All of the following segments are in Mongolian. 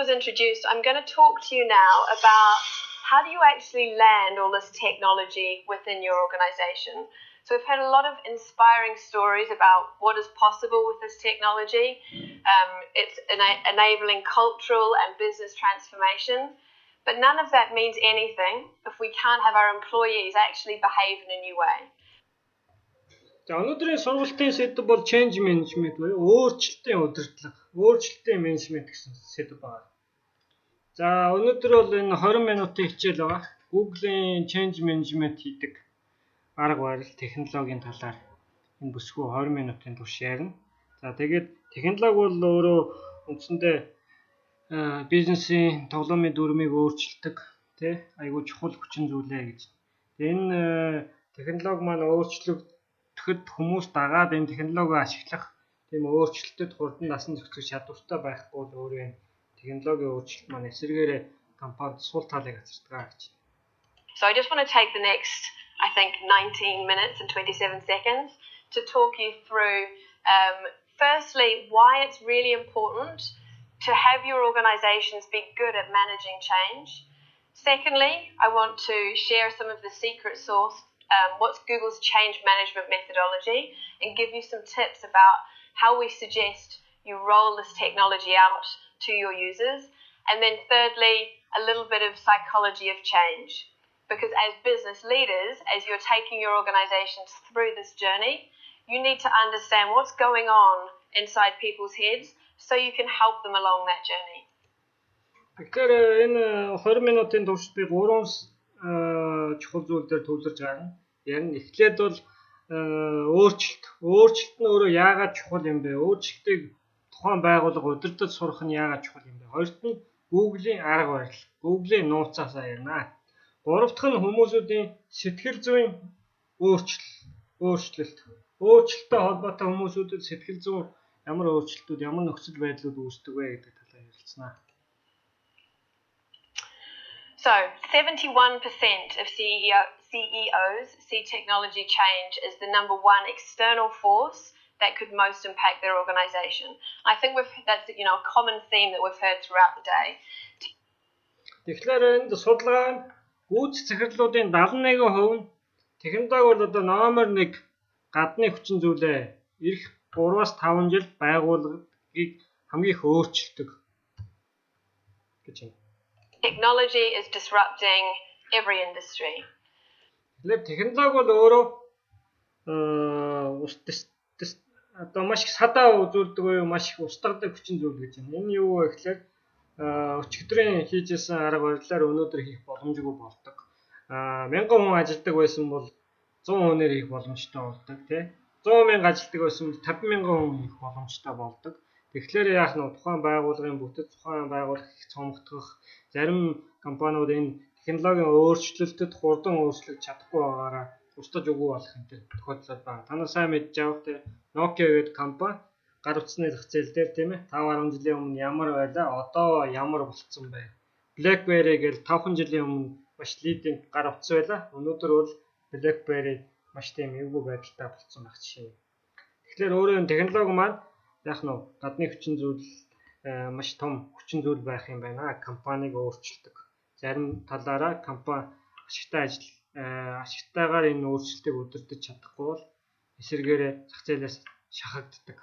was introduced, I'm going to talk to you now about how do you actually land all this technology within your organization. So we've had a lot of inspiring stories about what is possible with this technology. It's enabling cultural and business transformation. But none of that means anything if we can't have our employees actually behave in a new way. За өнөөдрийн сургалтын сэдв бол change management буюу өөрчлөлтийн удирдлага, өөрчлөлтийн менежмент гэсэн сэдв байна. За өнөөдөр бол энэ 20 минутын хичээл байгаа. Google-ийн change management хийдэг арга барил технологийн талаар энэ бүсгүй 20 минутын турш ярина. За тэгээд технологи бол өөрөө үндсэндээ бизнесийн тоглоомын дүрмийг өөрчилдөг, тий айгүй чухал хүчин зүйлээ гэж. Энэ технологи маань өөрчлөгдөхэд хүмүүс дагаад энэ технологиг ашиглах тийм өөрчлөлтөд хурдан насан зохицох чадвартай байхгүй бол өөрөө технологийн өөрчлөлт маань эсэргээрээ компанид сул талыг хацардаг гэж. So I just want to take the next, I think, 19 minutes and 27 seconds to talk you through, firstly, why it's really important to have your organizations be good at managing change. Secondly, I want to share some of the secret sauce, what's Google's change management methodology, and give you some tips about how we suggest you roll this technology out to your users. And then thirdly, a little bit of psychology of change. Because as business leaders, as you're taking your organizations through this journey, you need to understand what's going on inside people's heads so you can help them along that journey. Тэгэхээр энэ 20 минутын турш би 3 чухал зүйл дээр төвлөрж байгаа. Яг нь эхлээд бол өөрчлөлт. Өөрчлөлт нь өөрөө яагаад чухал юм бэ? Өөрчлөлтийг тухайн байгууллага удирдах сурах нь яагаад чухал юм бэ? Хоёрт нь Google-ийн арга барил. Google-ийн нууцаасаа ярина. Гурав дахь нь хүмүүсүүдийн сэтгэл зүйн өөрчлөлт. Өөрчлөлттэй холбоотой хүмүүсүүдэд сэтгэл зүйн ямар өөрчлөлтүүд, ямар нөхцөл байдлууд үүсдэг вэ гэдэг талаар ярилцсанаа. So, 71% of CEOs see technology change as the number one external force that could most impact their organization. I think that's a common theme that we've heard throughout the day. Тэгэхээр энд судалгаа нь гүйц захирлуудын 71% нь технологи бол одоо номер 1 гадны хүчин зүйлээ ирэх 3-5 жил байгууллагыг хамгийн их өөрчилдөг гэж байна. Technology is disrupting every industry. Тэгэхээр технологи бол өөрөө одоо маш их садаа үзүүлдэг уу, маш их устгадаг хүчин зүйл гэж байна. Энэ юу вэ гэхээр өчигдрийн хийжсэн арга барилаар өнөөдөр хийх боломжгүй болдог. 1000 хүн ажилладаг байсан бол 100 хүнээр хийх боломжтой болдог, тий. 100 мянга ажилтдаг байсан бол 50,000 хүн хийх боломжтой болдог. Тэгэхээр яах нь тухайн байгууллагын бүтэц, тухайн байгууллага их цомогдох, зарим компаниуд энэ технологийн өөрчлөлтөд хурдан өөрчлөж чадахгүй байгаараа устгаж өгөө болох юм те тохиолдол байна. Та нар сайн мэдж байгаа те Nokia гэдэг компани гар утасны зах зээл дээр тийм ээ 5-10 жилийн өмнө ямар байлаа, одоо ямар болцсон бэ? BlackBerry гэж 5 жилийн өмнө маш лидинг гар утас байлаа. Өнөөдөр бол BlackBerry маш тийм эвгүй байдалтай болцсон байх жишээ. Тэгэхээр өөрөө энэ технологи маань яг нь гадны хүчин зүйл маш том хүчин зүйл байх юм байна. Компаниг өөрчилдөг. Зарим талаараа компани ашигтайгаар энэ өөрчлөлтийг удирдах чадахгүй бол эсэргээрээ зах зээлээс шахагддаг.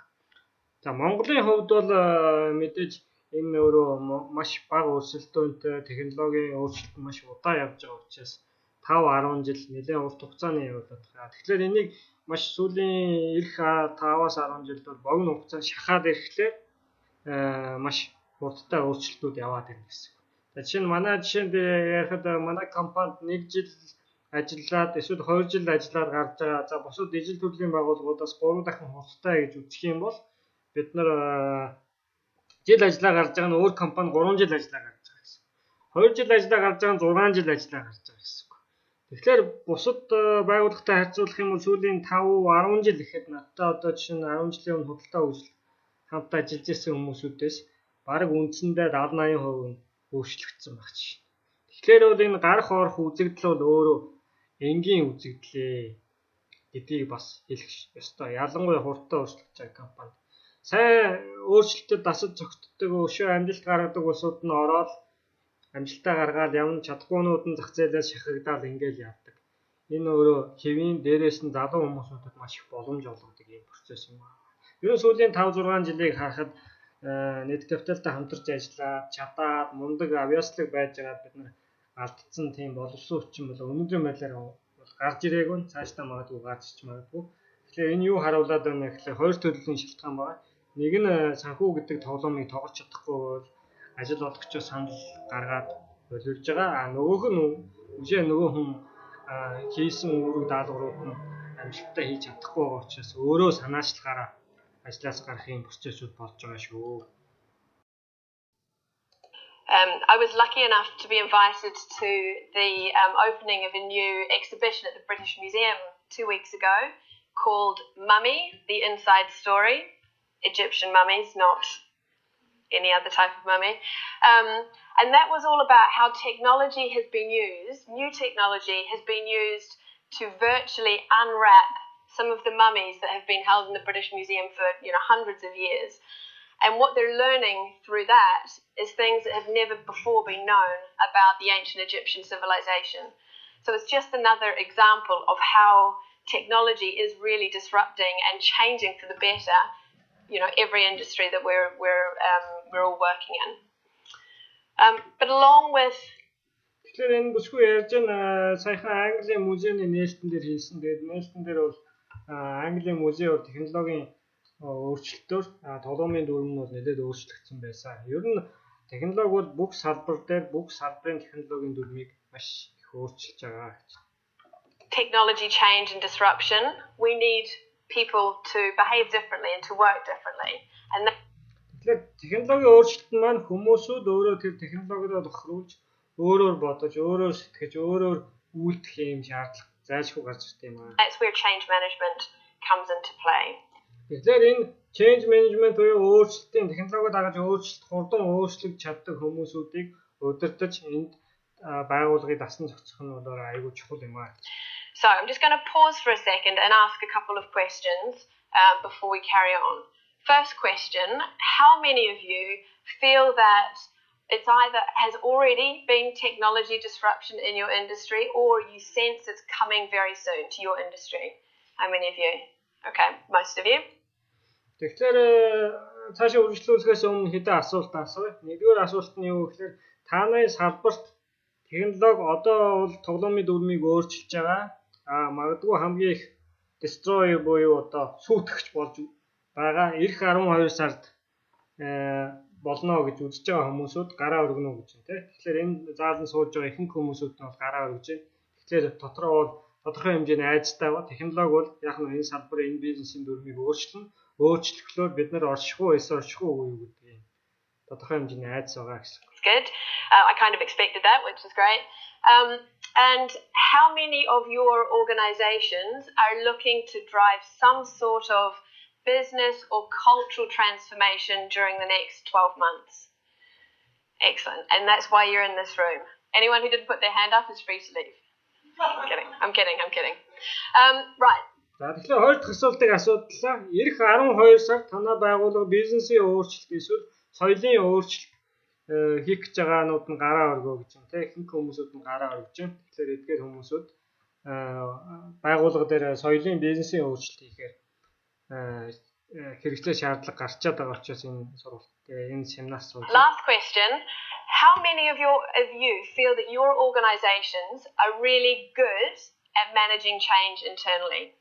За Монголын хувьд бол мэдээж энэ өөрөө маш бага өрсөлдөөнтэй технологийн өөрчлөлт маш удаа явж байгаа учраас 5-10 жил нэлээд урт хугацааны явуулаад байгаа. Тэгэхээр энийг маш сүүлийн эх 5-10 жилд бол богино хугацаанд шахаад ирэхлээр маш хурдтай өөрчлөлтүүд яваад ирнэ гэсэн. За жишээ нь манай жишээнд ярихад манай компанид 1 жил ажиллаад эсвэл 2 жил ажиллаад гарч байгаа. За бусад ижил төрлийн байгууллагуудаас 3 дахин хурдтай гэж үзэх юм бол бид нар жил ажиллаа гарч байгаа нь өөр компани 3 жил ажиллаа гарч байгаа гэсэн. 2 жил ажиллаа гарч байгаа нь 6 жил ажиллаа гарч байгаа гэсэн. Тэгэхээр бусад байгууллагатай харьцуулах юм бол сүүлийн 5-10 жил ихэд надтай одоо жишээ нь 10 жилийн өмнө худалдаа үзэл хамт ажиллаж байсан хүмүүсүүдээс бараг үндсэндээ 70-80% нь өөрчлөгдсөн баг чинь. Тэгэхээр бол энэ гарах орох үзэгдэл бол өөрөө энгийн үзэгдлээ гэдгийг бас хэлэх ёстой. Ялангуяа хурдтай өөрчлөгдөж байгаа компанид. сайн өөрчлөлтөд дасаж зогтдог өшөө амжилт гаргадаг улсууд нь ороод амжилтаа гаргаад явна чадахгүйнүүд нь зах зээлээс шахагдаад ингээл явдаг. Энэ өөрөө хэвийн дээрээс нь залуу хүмүүсүүдэд маш их боломж олгодог юм процесс юм аа. Ер нь сүүлийн 5-6 жилийг харахад нийт капиталтай хамтарч ажиллаад чадаад мундаг авьяаслаг байж байгаа бид нар алдсан тийм боловсон хүчин бол өнөөдрийн байдлаар гарч ирээгүй цаашдаа магадгүй гарч ич магадгүй. Тэгэхээр энэ юу харуулад байна гэхээр хоёр төрлийн шалтгаан байна. Нэг нь санхүү гэдэг тоглоомыг тоглож чадахгүй бол ажил олгочоо санал гаргаад боловлж байгаа. Нөгөөх нь нөгөө хүн хийсэн үүрэг даалгаврууд нь амжилттай хийж чадахгүй байгаа учраас өөрөө санаачлагаараа ажлаас гарахын процессуд болж байгаа шүү. I was lucky enough to be invited to the opening of a new exhibition at the British Museum 2 weeks ago called Mummy, The Inside Story. Egyptian mummies, not any other type of mummy. And that was all about how technology has been used, new technology has been used to virtually unwrap some of the mummies that have been held in the British Museum for hundreds of years. And what they're learning through that is things that have never before been known about the ancient Egyptian civilization. So it's just another example of how technology is really disrupting and changing for the better, every industry that we're all working in. But along with Тэгэхээр энэ бүсгүй ярьж байна саяхан Английн музейний нээлтэн дээр хийсэн. Тэгээд нээлтэн дээр бол Английн музей бол технологийн өөрчлөлтөөр тоглоомын дүрм нь бол нэлээд өөрчлөгдсөн байсан. Ер нь технологи бол бүх салбар дээр бүх салбарын технологийн дүрмийг маш их өөрчилж байгаа гэж. Technology change and disruption, we need people to behave differently and to work differently. And тэгэхээр технологийн өөрчлөлт маань хүмүүсүүд өөрөө тэр технологиудаа тохируулж, өөрөөр бодож, өөрөөр сэтгэж, өөрөөр үйлдэх юм шаардлага зайлшгүй гарч ирдэг юм аа. That's where change management comes into play. Тэгэхээр энэ change management буюу өөрчлөлтийн технологиуд дагаж өөрчлөлт хурдан өөрчлөж чаддаг хүмүүсүүдийг удирдах энд байгууллагыг дасан зохицох нь бол айгүй чухал юм аа. So I'm just going to pause for a second and ask a couple of questions before we carry on. First question, how many of you feel that it's either has already been technology disruption in your industry or you sense it's coming very soon to your industry? How many of you? Okay, most of you. Тэгэхээр цаашаа үргэлжлүүлэхээс өмнө хэдэн асуулт асууя. Нэгдүгээр асуулт нь юу гэхээр та нарын салбарт технологи одоо бол тоглоомын дүрмийг өөрчилж байгаа. Магадгүй хамгийн их destroyer буюу одоо сүйтгэгч болж байгаа. Ирэх 12 сард болно гэж үзэж байгаа хүмүүсүүд гараа өргөнө гэж байна, тийм. Тэгэхээр энэ заалан сууж байгаа ихэнх хүмүүсүүд нь бол гараа өргөж байна. Тэгэхээр дотроо бол тодорхой хэмжээний айцтай ба технологи бол яг нь энэ салбарын энэ бизнесийн дүрмийг өөрчлөхлөөр бид нар оршихгүй эсвэл оршихгүй юу гэдэг юм. Тодорхой хэмжээний айц байгаа гэсэн. Good. I kind of expected that, which is great. And how many of your organizations are looking to drive some sort of business or cultural transformation during the next 12 months? Excellent. And that's why you're in this room. Anyone who didn't put their hand up is free to leave. I'm kidding. Right. За тэгэхээр хоёр дахь асуултыг асуудлаа. Ирэх 12 сард танай байгууллага бизнесийн өөрчлөлт эсвэл соёлын өөрчлөлт хийх гэж байгаанууд нь гараа өргөө гэж байна. Тэ ихэнх хүмүүсүүд нь гараа өргөж байна. Тэгэхээр эдгээр хүмүүсүүд байгууллага дээр соёлын бизнесийн өөрчлөлт хийхээр хэрэгцээ шаардлага гарчаад байгаа учраас энэ сургалт энэ семинар сууж. Last question. How many of you feel that your organizations are really good at managing change internally?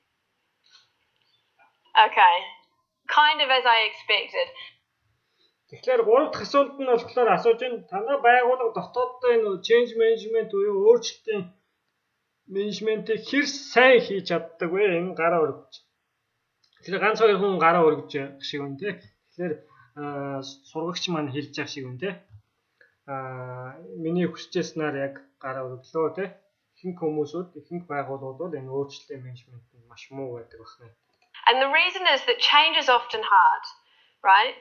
Okay. Kind of as I expected. Тэгэхээр гурав дахь асуулт нь болохоор асууж байна. Танай байгууллага дотооддоо энэ change management буюу өөрчлөлтийн менежментийг хэр сайн хийж чаддаг вэ? Энэ гараа өргөж. Тэгэхээр ганц хоёр хүн гараа өргөж шиг үн тэ. Тэгэхээр сургагч маань хэлж байгаа шиг үн тэ. Миний хүсчээснээр яг гараа өргөлөө тэ. Ихэнх хүмүүсүүд, ихэнх байгууллагууд бол энэ өөрчлөлтийн менежментэнд маш муу байдаг байна. And the reason is that change is often hard, right?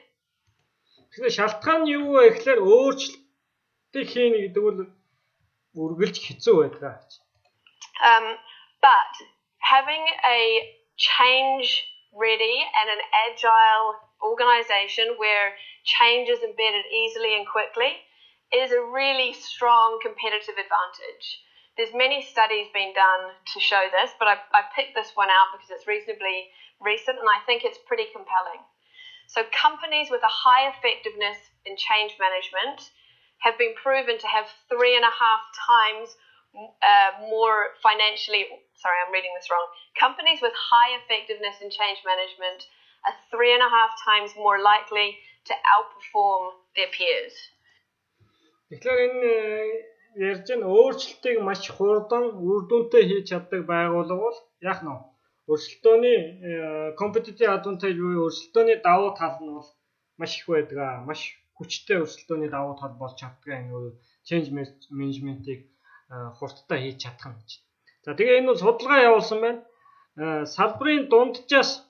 Тэгэхээр шалтгаан нь юу вэ гэхээр өөрчлөлтийг хийнэ гэдэг бол үргэлж хэцүү байдаг. But having a change ready and an agile organisation where change is embedded easily and quickly is a really strong competitive advantage. There's many studies being done to show this, but I picked this one out because it's reasonably recent and I think it's pretty compelling. So companies with a high effectiveness in change management have been proven to have 3.5 times more financially, sorry, I'm reading this wrong. Companies with high effectiveness in change management are 3.5 times more likely to outperform their peers. Тэгэхээр энэ ярьж байгаа өөрчлөлтийг маш хурдан үр дүнтэй хийж чаддаг байгууллага бол яах нь вэ? Өөрчлөлтөөний competitive advantage буюу өөрчлөлтөөний давуу тал нь бол маш их байдаг. Маш хүчтэй өөрчлөлтөөний давуу тал болж чаддаг энэ change management-ийг хурдтай хийж чадах нь гэж. За тэгээ энэ бол судалгаа явуулсан байна. Салбарын дунджаас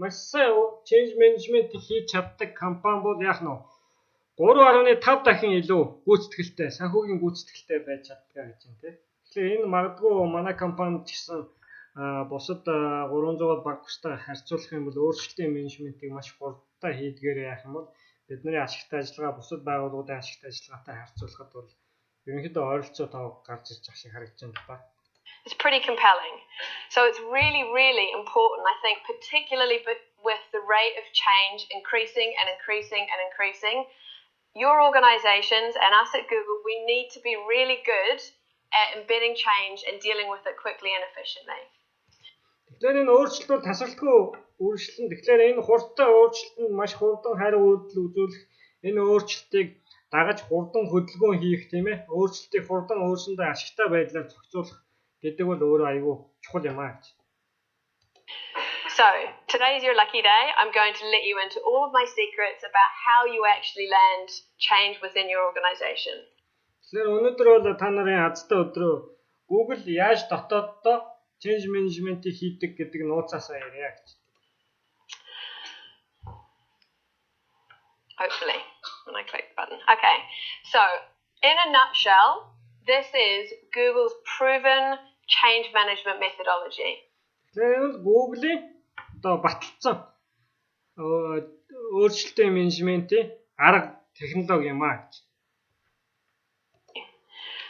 маш сайн change management хийж чаддаг компани бол яах нь вэ? 3.5 дахин илүү гүйцэтгэлтэй, санхүүгийн гүйцэтгэлтэй байж чаддаг гэж байна тийм. Тэгэхээр энэ магадгүй манай компанид ч гэсэн бусад 300-аад баг хүчтэй харьцуулах юм бол өөрчлөлтийн менежментийг маш хурдтай хийдгээрээ яах юм бол бидний ашигтай ажиллагаа бусад байгууллагуудын ашигтай ажиллагаатай харьцуулахад бол ерөнхийдөө ойролцоо тав гарч ирж байгаа шиг харагдаж байна ба. It's pretty compelling. So it's really, really important, I think, particularly with the rate of change increasing and increasing and increasing. Your organizations and us at Google, we need to be really good at embedding change and dealing with it quickly and efficiently. Тэгэхээр энэ өөрчлөлт бол тасралтгүй үргэлжлэн. Тэгэхээр энэ хурдтай өөрчлөлтөнд маш хурдан хариу үйлдэл үзүүлэх, энэ өөрчлөлтийг дагаж хурдан хөдөлгөөн хийх тийм ээ. Өөрчлөлтийг хурдан өөрсөндөө ашигтай байдлаар зохицуулах гэдэг бол өөрөө аюул чухал юм аа гэж. So, today is your lucky day. I'm going to let you into all of my secrets about how you actually land change within your organization. Тэгэхээр өнөөдөр бол та нарын азтай өдрөө Google яаж дотооддоо change management-ийг хийдэг гэдэг нууцаасаа ярья гэж. Hopefully, when I click the button. Okay, so in a nutshell, this is Google's proven change management methodology. Тэгэхээр Google-ийн одоо баталсан өөрчлөлтийн менежментийн арга технологи юм аа гэж.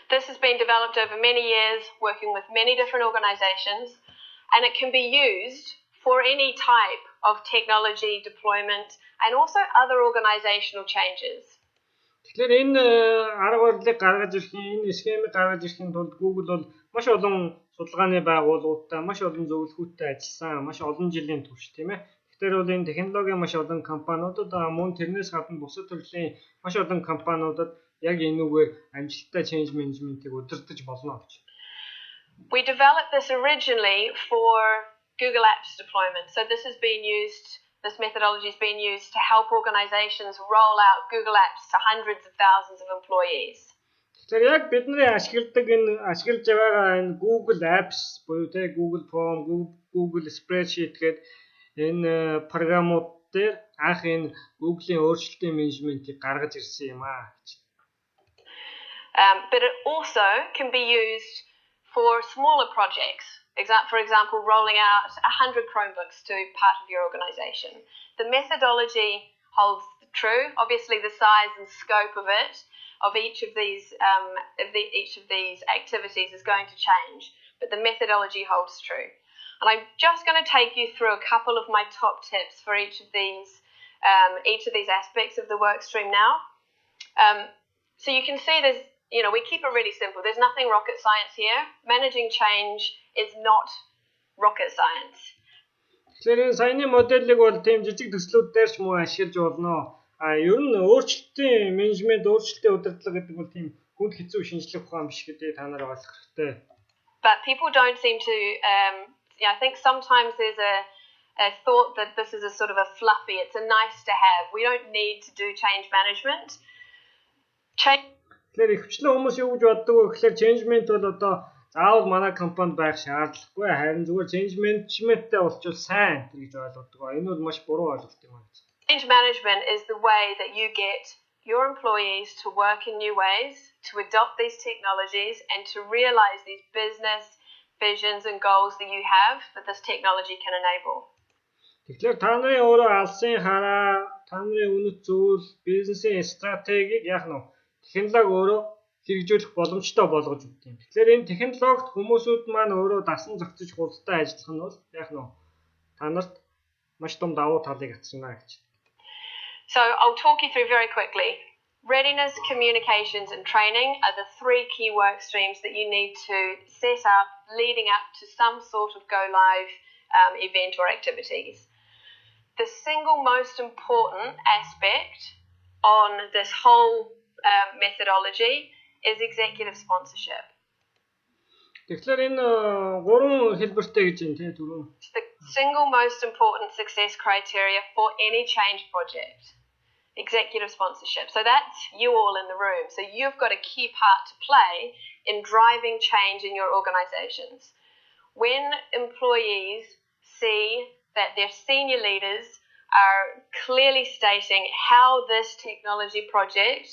This has been developed over many years, working with many different organizations, and it can be used for any type of technology deployment and also other organizational changes. Тэгэхээр энэ арга барилыг гаргаж ирэх, энэ схемийг гаргаж ирэхин тулд Google бол маш олон судалгааны байгууллагуудтай, маш олон зөвлөхүүдтэй ажилласан, маш олон жилийн турш тийм ээ. Тэгэхээр бол энэ технологи маш олон компаниудад мөн тэрнээс гадна бусад төрлийн маш олон компаниудад яг энүүгээр амжилттай change management-ийг удирдах болно гэж. We developed this originally for Google Apps deployment. So this methodology has been used to help organizations roll out Google Apps to hundreds of thousands of employees. Тэгэхээр яг бидний ашиглаж байгаа энэ Google Apps буюу тэ Google Form, Google Spreadsheet гэдэг энэ програмууд дээр анх энэ Google-ийн өөрчлөлтийн менежментийг гаргаж ирсэн юм аа гэж. But it also can be used for smaller projects. For example, rolling out 100 Chromebooks to part of your organization. The methodology holds true. Obviously, the size and scope of each of these activities is going to change, but the methodology holds true. And I'm just going to take you through a couple of my top tips for each of these aspects of the work stream now. So you can see we keep it really simple. There's nothing rocket science here. Managing change is not rocket science. Тэгэхээр саяны модельийг бол тийм жижиг төслүүд дээр ч мөн ашиглаж болно. Ер нь өөрчлөлтийн менежмент, өөрчлөлтийн удирдлага гэдэг бол тийм хүнд хэцүү шинжлэх ухаан биш гэдэг та нар ойлгох хэрэгтэй. But people don't seem to I think sometimes there's a thought that this is a sort of a fluffy, it's a nice to have. We don't need to do change management. Тэгэхээр ихвчлэн хүмүүс юу гэж боддог вэ гэхээр change management бол одоо заавал манай компанид байх шаардлагагүй, харин зүгээр change management-тэй болчвол сайн гэж ойлгодог. Энэ бол маш буруу ойлголт юм аа. Change management is the way that you get your employees to work in new ways, to adopt these technologies, and to realize these business visions and goals that you have that this technology can enable. Тэгэхээр та нарын өөрөө алсын хараа, та нарын үнэт зүйл, бизнесийн стратегийг яг нь технологи өөрөө хэрэгжүүлэх боломжтой болгож өгдөг юм. Тэгэхээр энэ технологид хүмүүсүүд маань өөрөө дасан зохицож хурдтай ажиллах нь бол яг нь та нарт маш том давуу талыг авчирна гэж. So I'll talk you through very quickly. Readiness, communications and training are the three key work streams that you need to set up leading up to some sort of go live event or activities. The single most important aspect on this whole methodology is executive sponsorship. Тэгэхээр энэ гурван хэлбэртэй гэж юм тий түрүү. It's the single most important success criteria for any change project. Executive sponsorship. So that's you all in the room. So you've got a key part to play in driving change in your organizations. When employees see that their senior leaders are clearly stating how this technology project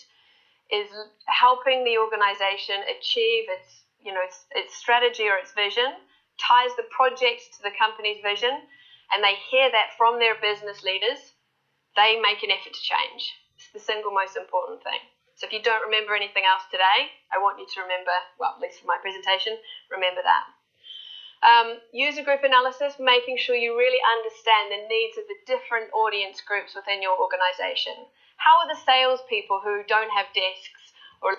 is helping the organization achieve its strategy or its vision, ties the project to the company's vision, and they hear that from their business leaders, they make an effort to change. It's the single most important thing. So if you don't remember anything else today, I want you to remember, well, at least for my presentation, remember that. User group analysis, making sure you really understand the needs of the different audience groups within your organization. How are the salespeople who don't have desks or...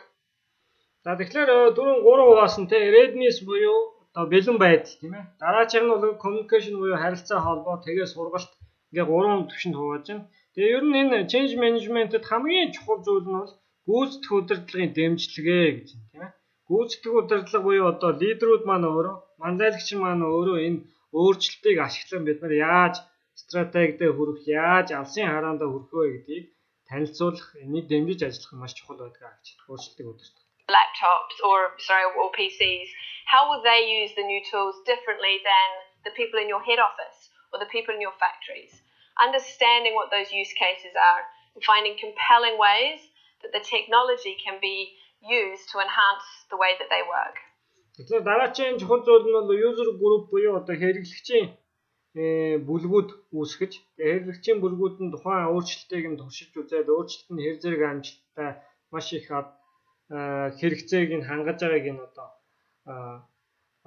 За тэгэхээр дөрөв гурван хуваасан те readiness буюу одоо бэлэн байдал тийм ээ. Дараачих нь бол communication буюу харилцаа холбоо, тэгээ сургалт ингээ гурван төвшөнд хувааж байна. Тэгээ ер нь энэ change management-д хамгийн чухал зүйл нь бол гүйцэтгэх удирдлагын дэмжлэгээ гэж юм тийм ээ. Гүйцэтгэх удирдлага буюу одоо лидерүүд маань өөрөө, манлайлагч маань өөрөө энэ өөрчлөлтийг ашиглан бид нар яаж стратегидээ хүрэх, яаж алсын хараандаа хүрэх вэ гэдгийг танилцуулах, энийг дэмжиж ажиллах нь маш чухал байдаг гэж өөрчлөлтийг удирдах. Laptops or PCs, how will they use the new tools differently than the people in your head office or the people in your factories? Understanding what those use cases are and finding compelling ways that the technology can be used to enhance the way that they work. Тэгэхээр дараагийн чухал зүйл нь бол user group буюу одоо хэрэглэгчийн бүлгүүд үүсгэж, хэрэглэгчийн бүлгүүд нь тухайн өөрчлөлтийг нь туршиж үзээд өөрчлөлт нь хэр зэрэг амжилттай маш их хэрэгцээг нь хангаж байгааг нь одоо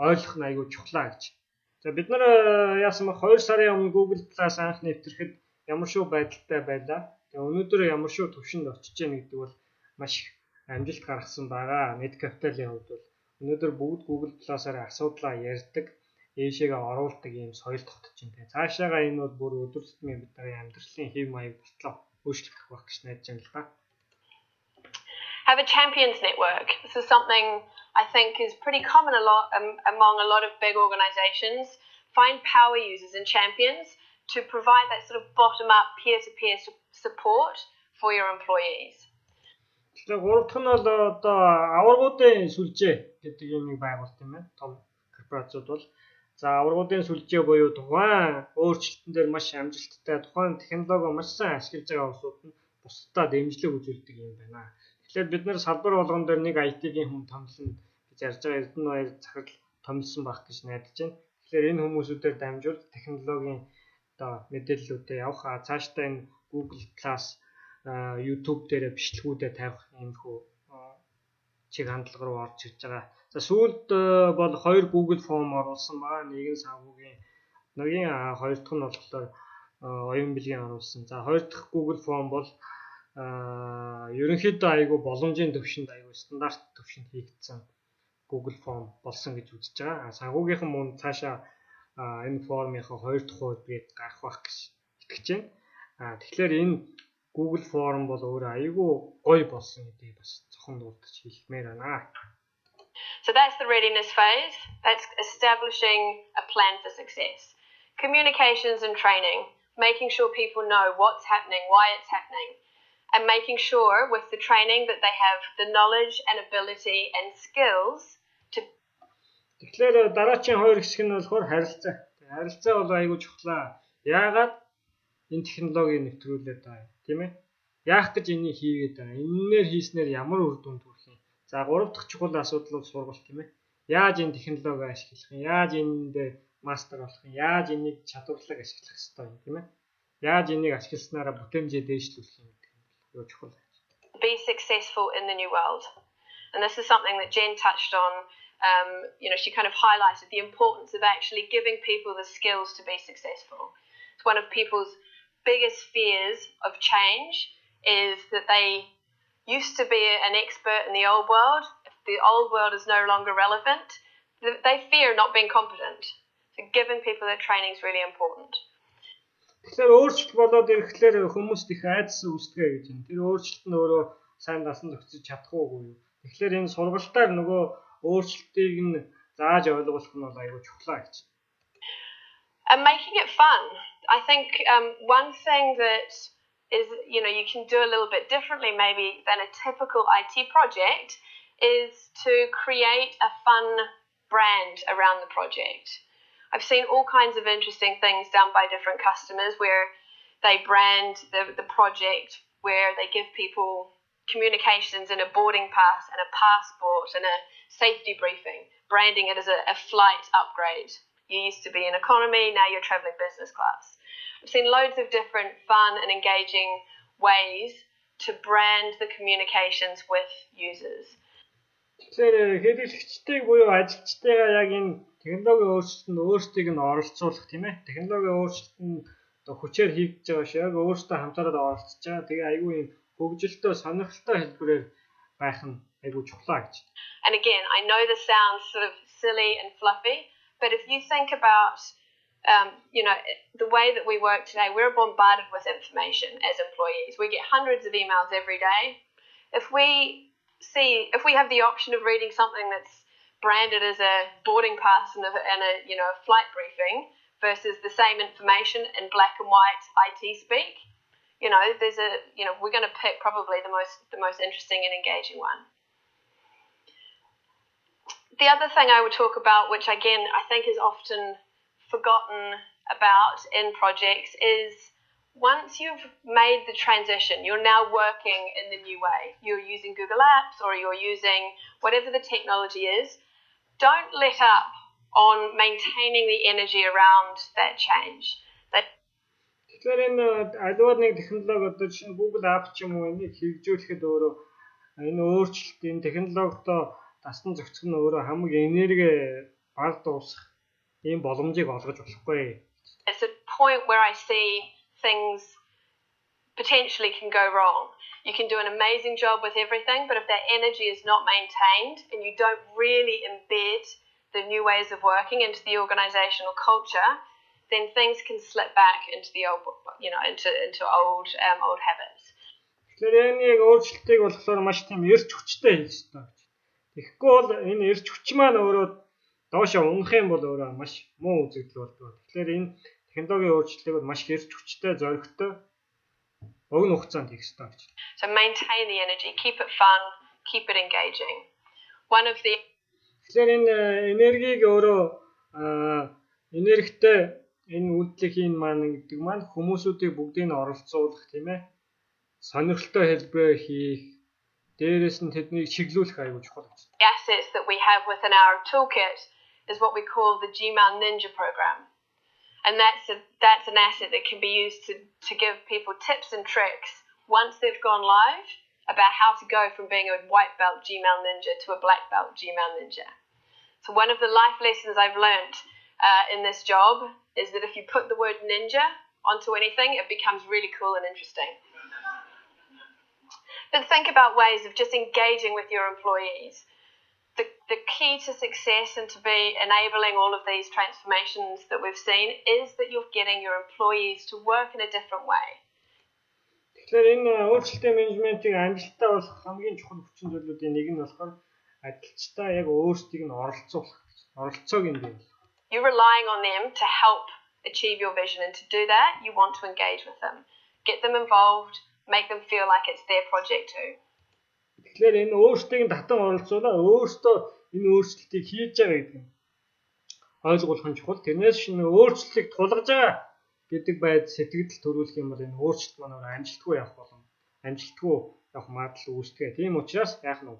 ойлгох нь аюул чухлаа гэж. За бид нар яасан бэ 2 сарын өмнө Google Plus анх нэвтрэхэд ямар шүү байдалтай байлаа. Тэгээ өнөөдөр ямар шүү төвшөнд очиж гэнэ гэдэг бол маш их амжилт гаргасан байгаа. Net capital-ийн хувьд бол өнөөдөр бүгд Google Plus-аар асуудлаа ярьдаг, ээшээгээ оруулдаг ийм соёл тогтож байна. Цаашаага энэ бол бүр өдөр тутмын бидний амьдралын хэв маяг болтлоо өөрчлөгдөх байх гэж найдаж байна л да. Have a champions network. This is something I think is pretty common among a lot of big organizations. Find power users and champions to provide that sort of bottom-up peer-to-peer support for your employees. Тэгэхээр гурав дахь нь бол одоо аваргуудын сүлжээ гэдэг юм байгуулт юм байна. Том корпорациуд бол за аваргуудын сүлжээ буюу тухайн өөрчлөлтөн дээр маш амжилттай тухайн технологи маш сайн ашиглаж байгаа улсууд нь бусдад дэмжлэг үзүүлдэг юм байна. Тэгэхээр бид нар салбар болгон дээр нэг IT-ийн хүн томлно гэж ярьж байгаа Эрдэнэ баяр захирал томлсон байх гэж найдаж байна. Тэгэхээр энэ хүмүүсүүдээр дамжуулж технологийн одоо мэдээллүүдэд явах цаашдаа энэ Google Plus, YouTube дээр бичлэгүүдэд тавих иймэрхүү чиг hanдлага руу орж ирж байгаа. За сүүлд бол 2 Google Form оруулсан байгаа. Нэг нь санхүүгийн, нэгний хоёр дахь нь болохоор оюун билгийн оруулсан. За хоёр дахь Google Form бол ерөнхийдөө айгүй боломжийн төвшөнд айгүй стандарт төвшөнд хийгдсэн Google Form болсон гэж үзэж байгаа. Санхүүгийнхэн мөн цаашаа энэ формынхаа хоёр дахь хувьд бид гарах байх гэж итгэж байна. Тэгэхээр энэ Google Form бол өөрөө айгүй гоё болсон гэдгийг бас цохон дурдж хэлмээр байна. So that's the readiness phase. That's establishing a plan for success. Communications and training, making sure people know what's happening, why it's happening. And making sure with the training that they have the knowledge and ability and skills to... Тэгэхээр дараагийн хоёр хэсэг нь болохоор харилцаа. Харилцаа бол айгүй чухлаа. Яагаад энэ технологиг нэвтрүүлээд байгаа тийм ээ? Яах гэж энийг хийгээд байгаа? Энээр хийснээр ямар үр дүнд хүрэх юм? За гурав дахь чухал асуудал бол сургалт тийм ээ. Яаж энэ технологиг ашиглах юм? Яаж энд мастер болох юм? Яаж энийг чадварлаг ашиглах ёстой юм, тийм ээ? Яаж энийг ашигласнараа бүтээмжээ дээшлүүлэх юм гэх юм бол юу чухал. Be successful in the new world. And this is something that Jen touched on. She kind of highlighted the importance of actually giving people the skills to be successful. It's one of people's biggest fears of change is that they used to be an expert in the old world. If the old world is no longer relevant, they fear not being competent. So giving people that training is really important. Тэгэхээр өөрчлөлт болоод ирэхлээр хүмүүст их айдас үүсдэг гэж байна. Тэр өөрчлөлт нь өөрөө сайн дасан зохицож чадах уугүй юу. Тэгэхээр энэ сургалтаар нөгөө өөрчлөлтийг нь зааж ойлгуулах нь бол аюул чухлаа гэж. And making it fun. I think one thing that is, you can do a little bit differently maybe than a typical IT project is to create a fun brand around the project. I've seen all kinds of interesting things done by different customers where they brand the project, where they give people communications in a boarding pass and a passport and a safety briefing, branding it as a flight upgrade. You used to be in economy, now you're traveling business class. I've seen loads of different fun and engaging ways to brand the communications with users. Тэгэхээр хэрэглэгчдийг буюу ажилчдаа яг энэ технологийн өөрчлөлтөнд өөрсдийг нь оролцуулах тийм ээ. Технологийн өөрчлөлтөнд хүчээр хийгдэж байгаа шиг яг өөрсдөө хамтараад оролцож байгаа. Тэгээ айгүй юм хөгжилтэй сонирхолтой хэлбэрээр байх нь айгүй чухлаа гэж. And again, I know this sounds sort of silly and fluffy, but if you think about the way that we work today, we're bombarded with information as employees. We get hundreds of emails every day. If we have the option of reading something that's branded as a boarding pass and a flight briefing versus the same information in black and white IT speak, we're going to pick probably the most interesting and engaging one. The other thing I would talk about, which again I think is often forgotten about in projects, is once you've made the transition, you're now working in the new way. You're using Google Apps or you're using whatever the technology is. Don't let up on maintaining the energy around that change. Тэгэхээр энэ аливаа нэг технологи одоо жишээ нь Google App ч юм уу энийг хэрэгжүүлэхэд өөрөө энэ өөрчлөлт энэ технологидоо дасан зохицох нь өөрөө хамаг энерги баг дуусах ийм боломжийг олгож болохгүй. It's a point where I see things potentially can go wrong. You can do an amazing job with everything, but if that energy is not maintained and you don't really embed the new ways of working into the organizational culture, then things can slip back into the old, into old habits. Тэгэхээр энэ яг өөрчлөлтийг болохоор маш тийм эрч хүчтэй хийх хэрэгтэй гэж. Тэгэхгүй бол энэ эрч хүч маань өөрөө доошоо унах юм бол өөрөө маш муу үзэгдэл болдог. Тэгэхээр энэ технологийн өөрчлөлтийг бол маш эрч хүчтэй, зоригтой богино хугацаанд хийх хэрэгтэй гэж. So maintain the energy, keep it fun, keep it engaging. Тэгэхээр энэ энергийг өөрөө энергитэй энэ үйлдэл хийн маань гэдэг маань хүмүүсүүдийг бүгдийг нь оролцуулах тийм ээ. Сонирхолтой хэлбэрээр хийх, дээрээс нь тэднийг чиглүүлэх аюул чухал гэж. Assets that we have within our toolkit is what we call the Gmail Ninja program. And that's an asset that can be used to give people tips and tricks once they've gone live about how to go from being a white belt Gmail Ninja to a black belt Gmail Ninja. So one of the life lessons I've learned in this job is that if you put the word ninja onto anything, it becomes really cool and interesting. But think about ways of just engaging with your employees. The key to success and to be enabling all of these transformations that we've seen is that you're getting your employees to work in a different way. Тэгэхээр энэ өөрчлөлтийн менежментийг амжилттай болох хамгийн чухал хүчин зүйлүүдийн нэг нь болохоор ажилчдаа яг өөрсдийг нь оролцоог юм байна. You're relying on them to help achieve your vision, and to do that, you want to engage with them. Get them involved, make them feel like it's their project too. Тэгэхээр энэ өөрсдийг татан оролцуулаа өөртөө энэ өөрчлөлтийг хийж байгаа гэдэг нь ойлгуулах нь чухал. Тэрнээс шинэ өөрчлөлтийг тулгаж байгаа гэдэг байд сэтгэл төрүүлэх юм бол энэ өөрчлөлт маань амжилтгүй явах болно. Амжилтгүй явах магадлал үүсдэг. Тийм учраас яах нь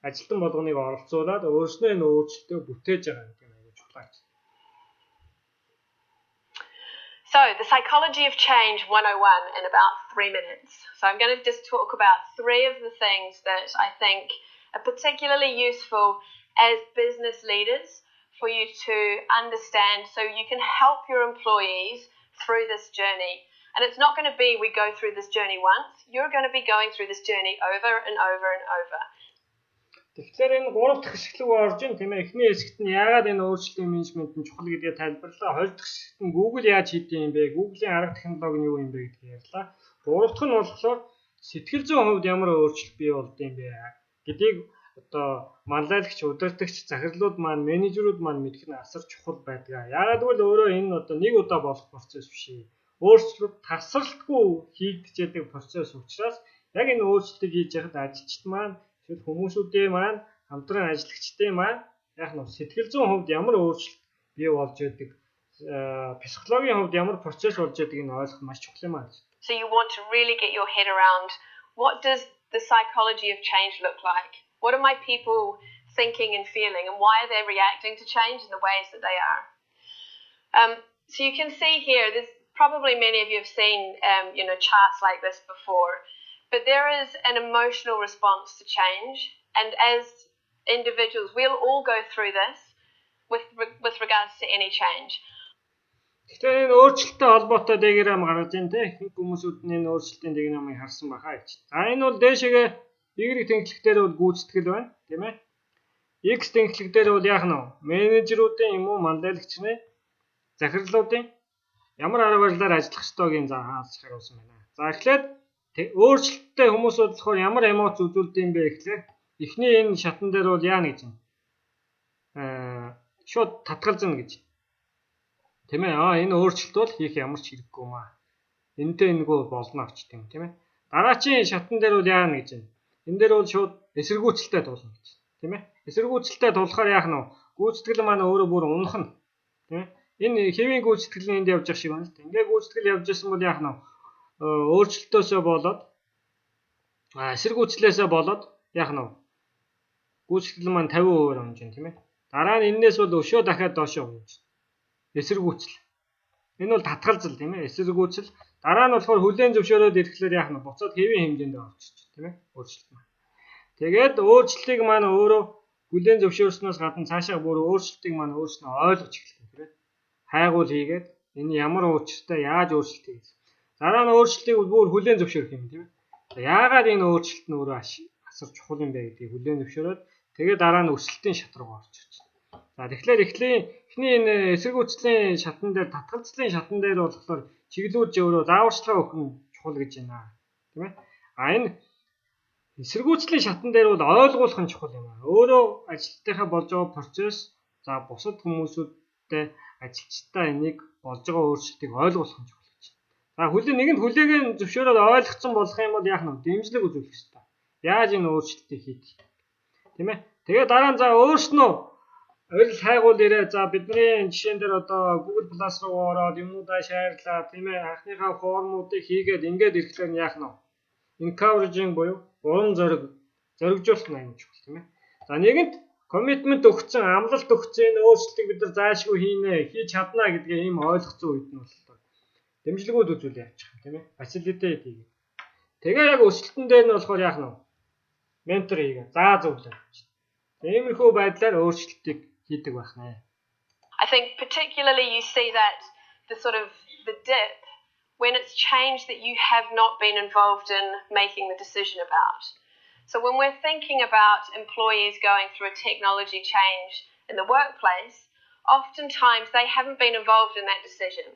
ажилтан болгоныг оролцуулаад өөрснөө энэ өөрчлөлтөө бүтээж байгаа гэдэг нь аюул чухал. So, the psychology of change 101 in about 3 minutes. So I'm going to just talk about 3 of the things that I think are particularly useful as business leaders for you to understand so you can help your employees through this journey. And it's not going to be we go through this journey once. You're going to be going through this journey over and over and over. Тэгэхээр энэ 3 дахь хэсэг рүү орж ин тийм ээ. Эхний хэсэгт нь яагаад энэ өөрчлөлтийн менежмент нь чухал гэдгийг тайлбарлаа. 2 дахь хэсэгт нь Google яаж хийдэг юм бэ? Google-ийн арга технологи нь юу юм бэ гэдгийг ярьлаа. 3 дахь нь болохоор сэтгэл зүйн хувьд ямар өөрчлөлт бий болд юм бэ гэдгийг одоо манлайлагч, удирдагч, захирлууд маань, менежерүүд маань мэдэх нь асар чухал байдаг. Яагаад гэвэл өөрөө энэ одоо нэг удаа болох процесс биш. Өөрчлөлт тасралтгүй хийгдэж байгаа процесс учраас яг энэ өөрчлөлтийг хийж яхад ажилчид маань эсвэл хүмүүсүүдээ маань хамтран ажиллагчдын маань яг нь сэтгэл зүйн хувьд ямар өөрчлөлт бий болж байдаг, психологийн хувьд ямар процесс болж байдгийг нь ойлгох маш чухал юм аа. So you want to really get your head around what does the psychology of change look like? What are my people thinking and feeling, and why are they reacting to change in the ways that they are? So you can see here, there's probably many of you have seen charts like this before. But there is an emotional response to change, and as individuals, we'll all go through this with regards to any change. Тэгэхээр энэ өөрчлөлттэй холбоотой диаграм гаргаж байна те. Ихэнх хүмүүсүүд нь энэ өөрчлөлтийн диаграмыг харсан баха гэж. За энэ бол дээшээгээ Y тэнхлэг дээр бол гүйцэтгэл байна, тийм ээ. X тэнхлэг дээр бол яах нь менежерүүдийн юм уу манлайлагчны захирлуудын ямар арга барилаар ажиллах ёстойг зааж харуулсан байна. За эхлээд өөрчлөлттэй хүмүүс болохоор ямар эмоц үзүүлдэг юм бэ гэхлээр эхний энэ шатан дээр бол яана гэж байна. Шууд татгалзна гэж. Тийм ээ. Энэ өөрчлөлт бол хийх ямар ч хэрэггүй юм аа. Энтэй энэгүй болно гэж тийм ээ. Дараачийн шатан дээр бол яана гэж байна. Энэ дээр бол шууд эсэргүүцэлтэй тулна гэж. Тийм ээ. Эсэргүүцэлтэй тулахаар яах нь гүйцэтгэл маань өөрөө бүр унах нь. Тийм ээ. Энэ хэвийн гүйцэтгэл нь энд явж байгаа шиг байна л да. Ингээ гүйцэтгэл явж исэн бол яах нь өөрчлөлтөөсөө болоод эсэргүүцлээсээ болоод яах нь гүйцэтгэл маань 50% хэмжин тийм ээ. Дараа нь энээс бол өшөө дахиад доошоо хэмжин. Эсэргүүцэл. Энэ бол татгалзал тийм ээ. Эсэргүүцэл. Дараа нь болохоор хүлээн зөвшөөрөөд ирэхлээр яах нь буцаад хэвийн хэмжээнд орчих тийм ээ. Өөрчлөлт маань. Тэгээд өөрчлөлтийг маань өөрөө хүлээн зөвшөөрснөөс гадна цаашаа бүр өөрчлөлтийг маань өөрснөө ойлгож эхэлдэг тийм ээ. Хайгуул хийгээд энэ ямар учиртай яаж өөрчлөлт хийх. Дараа нь өөрчлөлтийг бүр хүлээн зөвшөөрөх юм тийм ээ. Яагаад энэ өөрчлөлт нь өөрөө асар чухал юм бэ гэдгийг хүлээн зөвшөөрөөд тэгээд дараа нь өсөлтийн шат руу орж ирж байна. За тэгэхээр эхний энэ эсэргүүцлийн шатан дээр татгалзлын шатан дээр болохоор чиглүүлж өөрөө зааварчилгаа өгөх нь чухал гэж байна. Тийм ээ. Энэ эсэргүүцлийн шатан дээр бол ойлгуулах нь чухал юм аа. Өөрөө ажилтнынхаа болж байгаа процесс за бусад хүмүүсүүдтэй ажилчдаа энийг болж байгаа өөрчлөлтийг ойлгуулах нь чухал. За нэгэнд хүлээгээ зөвшөөрөөд ойлгоцсон болох юм бол яах нь дэмжлэг үзүүлэх ёстой. Яаж энэ өөрчлөлтийг хийх. Тийм ээ. Тэгээд дараа нь за өөрснөө орил хайгуул ирээ. За бидний жишээн дээр одоо Google Plus руу ороод юмудаа шаарлаа. Тийм ээ. Анхныхаа формуудыг хийгээд ингээд ирэхлээр нь яах нь encouraging буюу урам зоригжуулах нь чухал тийм ээ. За нэгэнт commitment өгсөн, амлалт өгсөн энэ өөрчлөлтийг бид нар заашгүй хийнэ, хийж чадна гэдгээ ийм ойлгоцсон үед нь бол дэмжлэгүүд үзүүл явчих юм тийм ээ. Facilitate хийгээ. Тэгээ яг өсөлтөн дээр нь болохоор яах нь ментор хийгээ. Зөвлөө. Иймэрхүү байдлаар өөрчлөлтийг хийдэг байх нэ. I think particularly you see that the dip when it's change that you have not been involved in making the decision about. So when we're thinking about employees going through a technology change in the workplace, oftentimes they haven't been involved in that decision.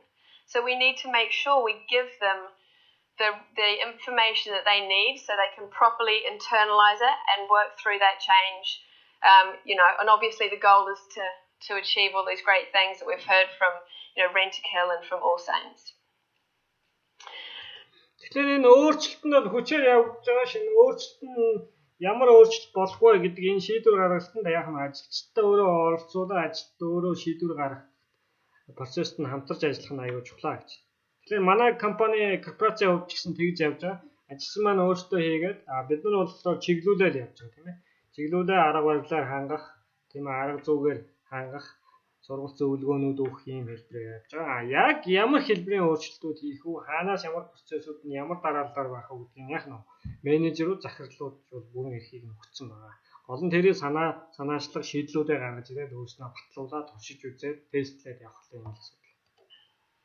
So we need to make sure we give them the information that they need so they can properly internalize it and work through that change. And obviously the goal is to achieve all these great things that we've heard from Rent-A-Kill and from All Saints. Тэгэхээр энэ өөрчлөлтөнд бол хүчээр явж байгаа шинэ өөрчлөлт нь ямар өөрчлөлт болох вэ гэдэг энэ шийдвэр гаргалтанд яах нь ажилчдаа өөрөө оролцуулаад ажилтнаа өөрөө шийдвэр гаргах процессд нь хамтарч ажиллах нь аюул чухлаа гэж. Тэгэхээр манай компани корпорац хувьд ч гэсэн тэгж явж байгаа. Ажилчин маань өөртөө хийгээд бид нар болохоор чиглүүлэл явж байгаа тийм ээ. Чиглүүлээ арга барилаар хангах, тийм ээ арга зүйгээр хангах. сургалт зөвлөгөөнүүд өгөх юм хэлбэрээр явж байгаа. Яг ямар хэлбэрийн өөрчлөлтүүд хийх үү, хаанаас ямар процессууд нь ямар дараалалаар байх вэ гэдгийг яг нь менежерүүд, захирлууд бол бүрэн эрхийг өгсөн байгаа. Гол нь тэрийг санаачлах шийдлүүдээ гаргаж ирээд өөрснөө батлуулаад туршиж үзээд тестлээд явах юм асуудал.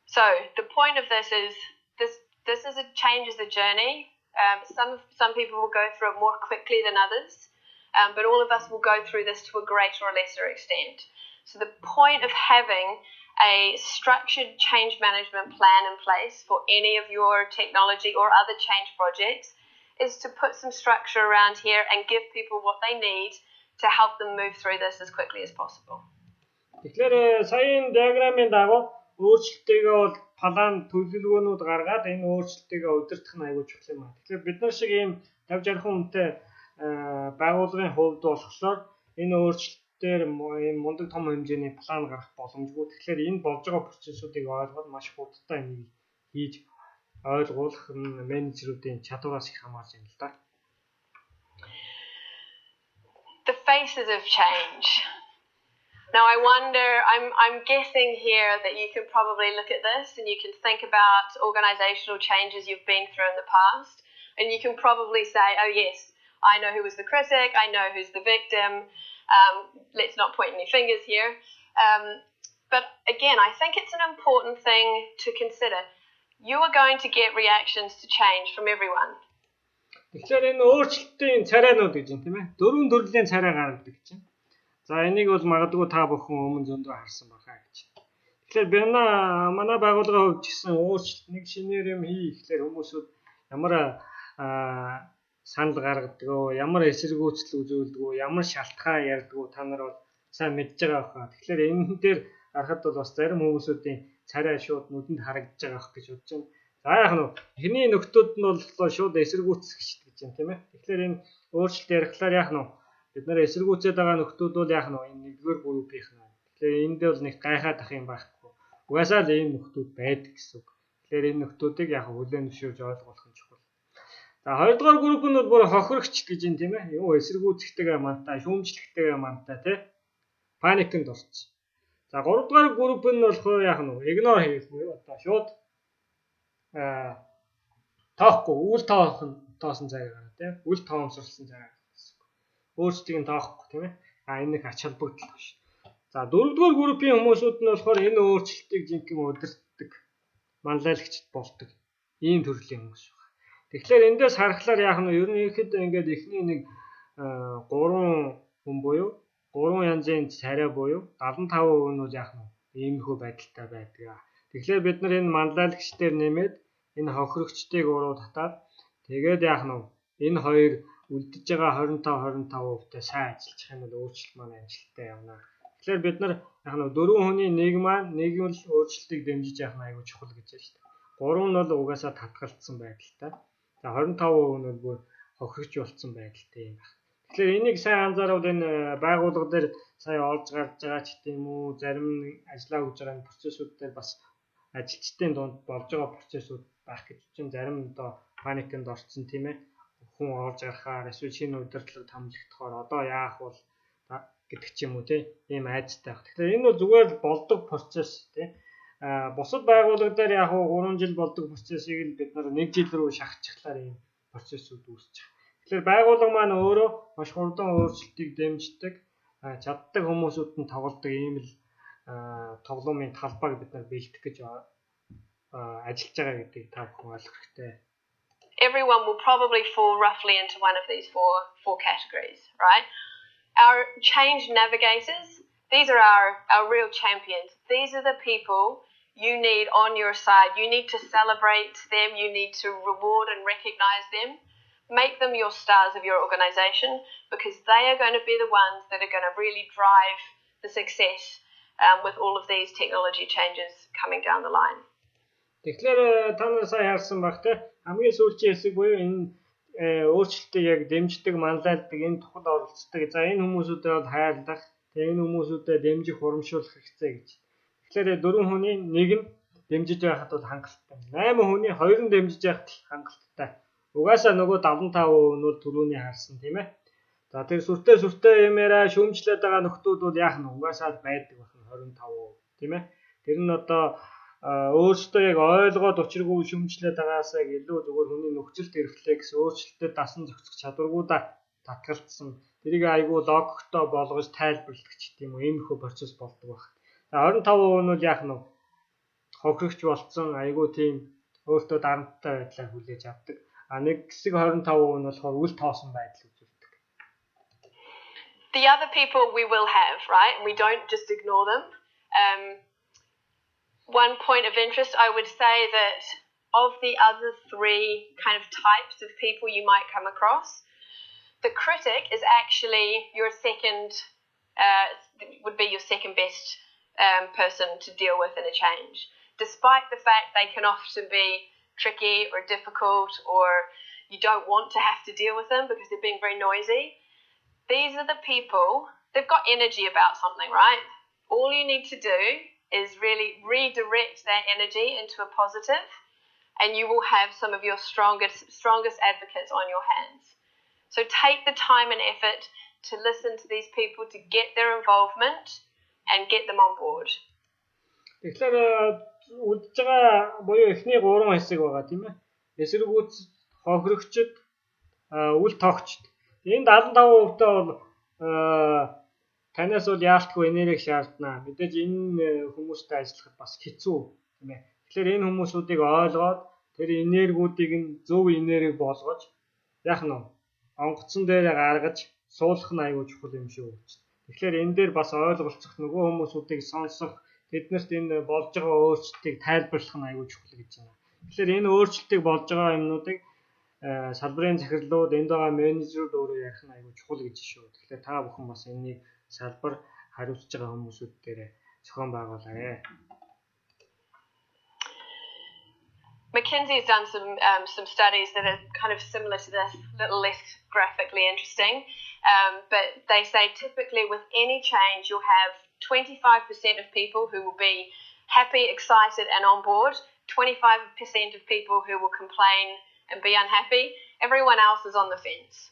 So the point of this is a change is a journey. Some people will go through it more quickly than others, but all of us will go through this to a greater or lesser extent. So the point of having a structured change management plan in place for any of your technology or other change projects is to put some structure around here and give people what they need to help them move through this as quickly as possible. Тэгэхээр саяын диаграмын дагуу өөрчлөлтийгөө бол план төлөвлөгөөнүүд гаргаад энэ өөрчлөлтийгөө удирдах нь аягүй чухал юм аа. Тэгэхээр бид нар шиг ийм 50-60 хүнтэй байгууллагын хувьд болохоор энэ өөрчлөлтөөр ийм мундаг том хэмжээний план гаргах боломжгүй. Тэгэхээр энэ болж байгаа процессуудыг ойлгоод маш хурдтай энийг хийж ойлгуулах нь менежерүүдийн чадвараас их хамаарч байна л да. The faces of change. Now I wonder, I'm guessing here that you can probably look at this and you can think about organisational changes you've been through in the past, and you can probably say, oh yes, I know who was the critic, I know who's the victim, let's not point any fingers here. But again, I think it's an important thing to consider. You are going to get reactions to change from everyone. Тэгэхээр энэ өөрчлөлтийн царайнууд гэж юм тийм ээ. Дөрвөн төрлийн царай гаргадаг гэж байна. За энийг бол магадгүй та бүхэн өмнө зөндөө харсан байхаа гэж. Тэгэхээр манай байгууллагын хувьд гэсэн өөрчлөлт нэг шинээр юм хий гэхлээр хүмүүсүүд ямар санал гаргадаг, ямар эсэргүүцэл үзүүлдэг, ямар шалтгаан ярьдаг та нар бол сайн мэдж байгаа баха. Тэгэхээр энэ дээр харахад бол бас зарим хүмүүсүүдийн царай шууд нүдэнд харагдаж байгаа бах гэж бодож байна. За яг нь эхний нөхдүүд нь бол шууд эсэргүүцэх гэж байна тийм ээ. Тэгэхээр энэ өөрчлөлт ярихлаар яг нь бид нэр эсэргүүцээд байгаа нөхдүүд бол яг нь энэ нэгдүгээр группийнх нь. Тэгэхээр энд бол нэг гайхаад ах юм байхгүй. Угаасаа л ийм нөхдүүд байдаг гэсэн үг. Тэгэхээр энэ нөхдүүдийг яг хүлээн зөвшөөрж ойлгох нь чухал. За хоёрдугаар групп нь бол бүр хохирогч гэж юм тийм ээ. Юу эсэргүүцэхтэйгээ мантай, шүүмжлэхтэйгээ мантай тий. Паникнд орчих. За гуравдугаар групп нь болохоор яг нь игнор хийх буюу одоо шууд тоохгүй, үл тоосон цай гараа тий. Үл тоомсорлсон цай. Өөрсдийг нь тоохгүй тийм ээ. Энэ нэг ач холбогдол биш. За дөрөвдүгээр группийн хүмүүсүүд нь болохоор энэ өөрчлөлтийг жинхэнэ удирддаг, манлайлагчд болдог ийм төрлийн хүмүүс байна. Тэгэхээр эндээс харахаар яг нь ерөнхийдөө ингээд эхний нэг 3 хүн буюу 3 янзын царай буюу 75% нь бол яг нь иймэрхүү байдалтай байдаг. Тэгэхээр бид нар энэ манлайлагч дээр нэмээд энэ хохирогчдыг уруу татаад тэгээд яг нь энэ хоёр үлдэж байгаа 25%-тай сайн ажиллах юм бол өөрчлөлт маань амжилттай явна. Тэгэхээр бид нар яг нь 4 хүний нэг маань нэг л өөрчлөлтийг дэмжиж явах нь аягүй чухал гэж байна шүү дээ. 3 нь бол угаасаа татгалцсан байдалтай. За 25% нь бол хохирогч болцсон байдалтай юм байна. Тэгэхээр энийг сайн анзаарвал энэ байгууллага дээр сая олж гарч байгаа ч гэдэм үү, зарим ажиллаа хийж байгаа процессууд дээр бас ажилчдын дунд болж байгаа процессууд байх гэж чинь зарим одоо паникнд орсон тийм ээ. Хүн орж гарахаар эсвэл шинэ удирдлага томилогдохоор одоо яах бол гэдэг ч юм уу тийм ийм айцтай байх. Тэгэхээр энэ бол зүгээр болдог процесс тийм. Бусад байгууллага дээр яг 3 жил болдог процессыг л бид нар 1 жил рүү шахчихлаар ийм процессууд үүсэж байгаа. Тэгэхээр байгууллага маань өөрөө маш хурдан өөрчлөлтийг дэмждэг, чаддаг хүмүүсүүд нь тоглодог ийм л тоглоомын талбайг бид нар бэлдэх гэж ажиллаж байгаа гэдгийг та бүхэн ойлгох хэрэгтэй. Everyone will probably fall roughly into one of these four categories, right? Our change navigators, these are our real champions. These are the people you need on your side. You need to celebrate them. You need to reward and recognize them. Make them your stars of your organisation because they are going to be the ones that are going to really drive the success with all of these technology changes coming down the line. Тэгэхээр та нар сайн харсан баг те хамгийн сүүлчийн хэсэг буюу энэ өөрчлөлтийг яг дэмждэг, манлайлдаг, энэ тухайд оролцдог. За энэ хүмүүсүүдэд бол хайрлах, тэгээ энэ хүмүүсүүдэд дэмжих, урамшуулах хэрэгтэй гэж. Тэгэхээр 4 хүний нэг нь дэмжиж байхад бол хангалттай. 8 хүний 2 нь дэмжиж байхад хангалттай. Угаасаа нөгөө 75% нь бол түрүүний харсан тийм ээ. За тэр сүртэй юмэраа шүүмжлээд байгаа нөхдүүд бол яах нь угаасаа байдаг байна. 25%, тийм ээ. Тэр нь одоо өөртөө яг ойлгоод учиргүй шүмжлээд байгаас яг илүү зүгээр хүний нөхцөлт рефлекс өөрчлөлтөд дасан зохицох чадваргуудаа татгалцсан. Тэрийг айгүй логиктой болгож тайлбарладаг ч тийм үү, иймэрхүү процесс болдог баг. За 25% нь бол яг нь хохирогч болцсон айгүй тийм өөртөө дарамттай байдлаар хүлээж авдаг. А нэг хэсэг 25% нь болохоор үл тоосон байдал үзүүлдэг. The other people we will have, right? We don't just ignore them. One point of interest, I would say that of the other three kind of types of people you might come across, the critic is actually your second, would be your second best person to deal with in a change. Despite the fact they can often be tricky or difficult, or you don't want to have to deal with them because they're being very noisy. These are the people, they've got energy about something, right? All you need to do is really redirect that energy into a positive, and you will have some of your strongest advocates on your hands. So take the time and effort to listen to these people, to get their involvement and get them on board. Тэгэхээр үлдэж байгаа буюу эхний 3 хэсэг байгаа тийм ээ. Эсэргүүц, хохирогчд, үл тоогчд. Энэ 75% таа бол танаас бол яалтгүй энерги шаардна. Мэдээж энэ хүмүүстэй ажиллахад бас хэцүү тийм ээ. Тэгэхээр энэ хүмүүсүүдийг ойлгоод тэр энергиудыг нь зөв энерги болгож яг нь онгоцон дээр гаргаж суулгах нь аюул чухал юм шүү. Тэгэхээр энэ дээр бас ойлголцох нөгөө хүмүүсүүдийг сонсох, тэднэрт энэ болж байгаа өөрчлөлтийг тайлбарлах нь аюул чухал гэж байна. Тэгэхээр энэ өөрчлөлтийг болж байгаа юмнуудыг салбарын захирлууд, энд байгаа менежерүүд өөрөө ярих нь аюул чухал гэж шүү. Тэгэхээр та бүхэн бас энэний салбар хариуцж байгаа хүмүүсүүд дээр зохион байгуулаарай. McKinsey's done some studies that are kind of similar to this, a little less graphically interesting, but they say typically with any change you'll have 25% of people who will be happy, excited and on board, 25% of people who will complain and be unhappy. Everyone else is on the fence.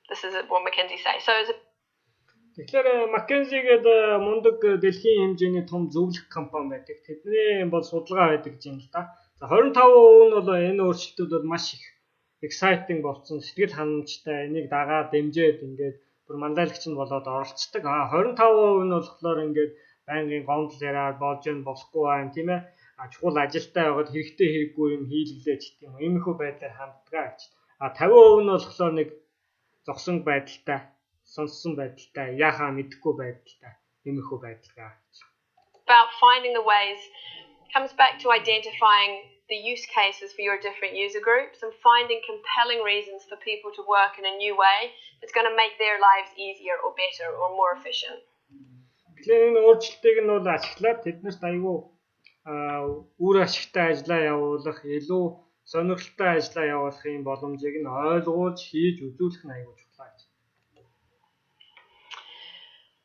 This is what McKinsey say. So Тэгэхээр McKinsey гэдэг мундаг дэлхийн хэмжээний том зөвлөх компани байдаг. Тэдний бол судалгаа байдаг гэж юм л да. За 25% нь бол энэ өөрчлөлтүүд бол маш их exciting болсон, сэтгэл ханамжтай, энийг дагаа дэмжиж ингээд бүр манлайлагч нь болоод оролцдог. 25% нь болохоор ингээд байнгын гомдол яриад болж юм болохгүй юм тийм ээ. Чухал ажилтаа яваад хэрэгтэй хэрэггүй юм хийлгэлээ ч гэх юм. Иймэрхүү байдлаар ханддаг гэж. 50% нь болохоор нэг зогсон байдалтай, сонссон байдалтай, яхаа мэдэхгүй байдалтай, иймэрхүү байдалтай. About finding the ways comes back to identifying the use cases for your different user groups and finding compelling reasons for people to work in a new way that's going to make their lives easier or better or more efficient. Тэгэхээр энэ өөрчлөлтийг нь бол ашиглаад тэднэрт аюул үр ашигтай ажиллаа явуулах, илүү сонирхолтой ажиллаа явуулахын боломжийг нь ойлгуулж хийж үзүүлэх нь аюул чухал.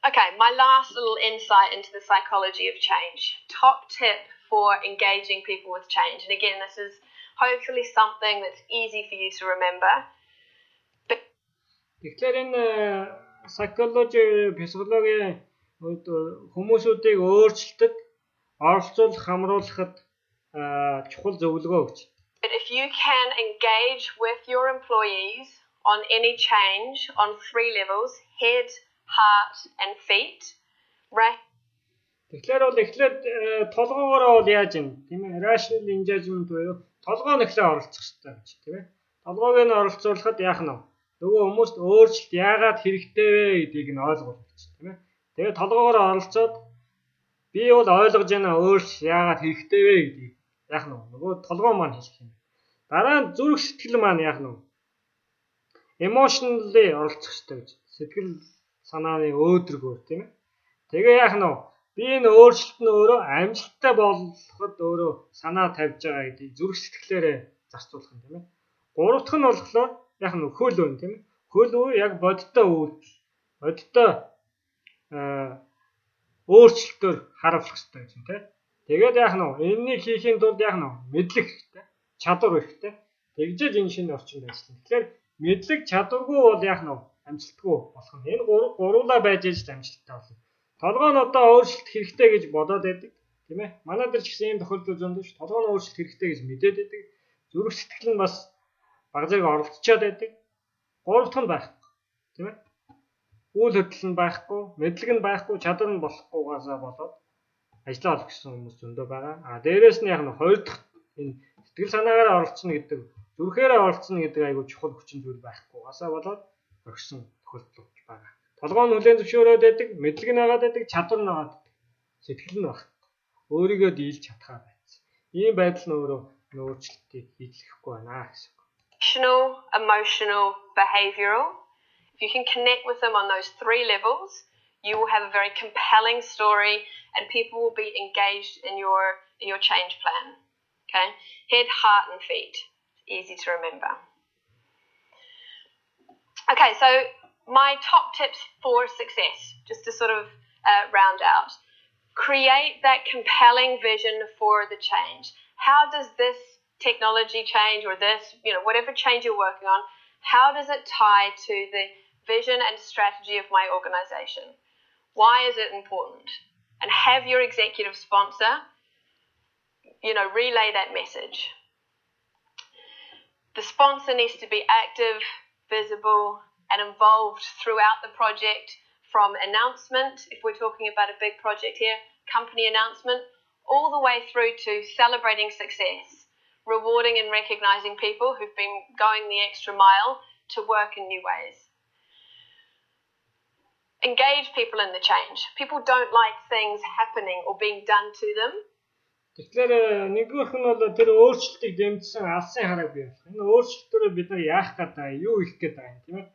Okay, my last little insight into the psychology of change. Top tip for engaging people with change. And again, this is hopefully something that's easy for you to remember. Тэгэхээр энэ психологи хүмүүсүүдийг өөрчлөлтөд оролцуулах, хамруулахад чухал зөвлөгөө өгч. If you can engage with your employees on any change on 3 levels, head, heart and feet, right? Тэгэхээр бол эхлээд толгоогоороо бол яаж юм тийм ээ, rational engagement буюу толгоо нь эхлээ оролцох хэрэгтэй гэж тийм ээ. Толгоог нь оролцуулахад яах нь нөгөө хүмүүст өөрчлөлт яагаад хэрэгтэй вэ гэдгийг нь ойлгуулах гэж тийм ээ. Тэгээд толгоогоороо оролцоод би бол ойлгож байна өөрчлөлт яагаад хэрэгтэй вэ гэдгийг яах нь нөгөө толгоо маань хэлэх юм. Дараа нь зүрх сэтгэл маань яах нь emotionally оролцох хэрэгтэй гэж. Сэтгэл санааны өөдрөгөөр тийм ээ. Тэгээ яах нь би энэ өөрчлөлт нь өөрөө амжилттай болоход өөрөө санаа тавьж байгаа гэдгийг зүрх сэтгэлээрээ зарцуулах юм тийм ээ. Гурав дахь нь болохоор яг нь хөл өн тийм ээ. Хөл үе яг бодиттой үйлдэл. Бодиттой өөрчлөлтөөр харуулах хэрэгтэй юм тийм ээ. Тэгээд яг нь энэнийг хийхийн тулд яг нь мэдлэг хэрэгтэй, чадвар хэрэгтэй. Тэгжэл энэ шинэ орчинд ажиллана. Тэгэхээр мэдлэг чадваргүй бол яг нь амжилтгүй болох нь. Энэ гуруулаа байж ээж амжилттай болно. Толгой нь одоо өөрчлөлт хэрэгтэй гэж бодоод байдаг, тийм ээ. Манай дээр ч гэсэн ийм тохиолдол зөндөө ш. Толгой нь өөрчлөлт хэрэгтэй гэж мэдээд байдаг. Зүрх сэтгэл нь бас баг зэрэг оролцоод байдаг. Гурав дахь нь байхгүй, тийм ээ. Үйл хөдлөл нь байхгүй, мэдлэг нь байхгүй, чадвар нь болохгүйгаасаа болоод ажиллаа олох гэсэн хүмүүс зөндөө байгаа. Дээрээс нь яг нь хоёр дахь энэ сэтгэл санаагаараа оролцно гэдэг, зүрхээрээ оролцно гэдэг айгүй чухал хүчин зүйл байхгүйгаасаа болоод орхисон тохиолдол байгаа. Толгой нь хүлээн зөвшөөрөөд байдаг, мэдлэг нь агаад байдаг, чадвар нь агаад байдаг, сэтгэл нь багт. Өөрийгөө дийлж чадхаа байсан. Ийм байдал нь өөрөө өөрчлөлтийг хийлгэхгүй байна гэсэн үг. Emotional, behavioral. If you can connect with them on those three levels, you will have a very compelling story and people will be engaged in your change plan. Okay? Head, heart and feet. Easy to remember. Okay, so my top tips for success, just to sort of round out. Create that compelling vision for the change. How does this technology change or this, whatever change you're working on, how does it tie to the vision and strategy of my organization? Why is it important? And have your executive sponsor, relay that message. The sponsor needs to be active, visible, and involved throughout the project, from announcement, if we're talking about a big project here, company announcement, all the way through to celebrating success, rewarding and recognizing people who've been going the extra mile to work in new ways. Engage people in the change. People don't like things happening or being done to them. Тэгэхээр нэгдүгээрх нь бол тэр өөрчлөлтийг дэмжсэн алсын хараг бий болох. Энэ өөрчлөлтөөрөө бид нар яах гэдэг, юу хийх гэдэг юм, тийм ээ?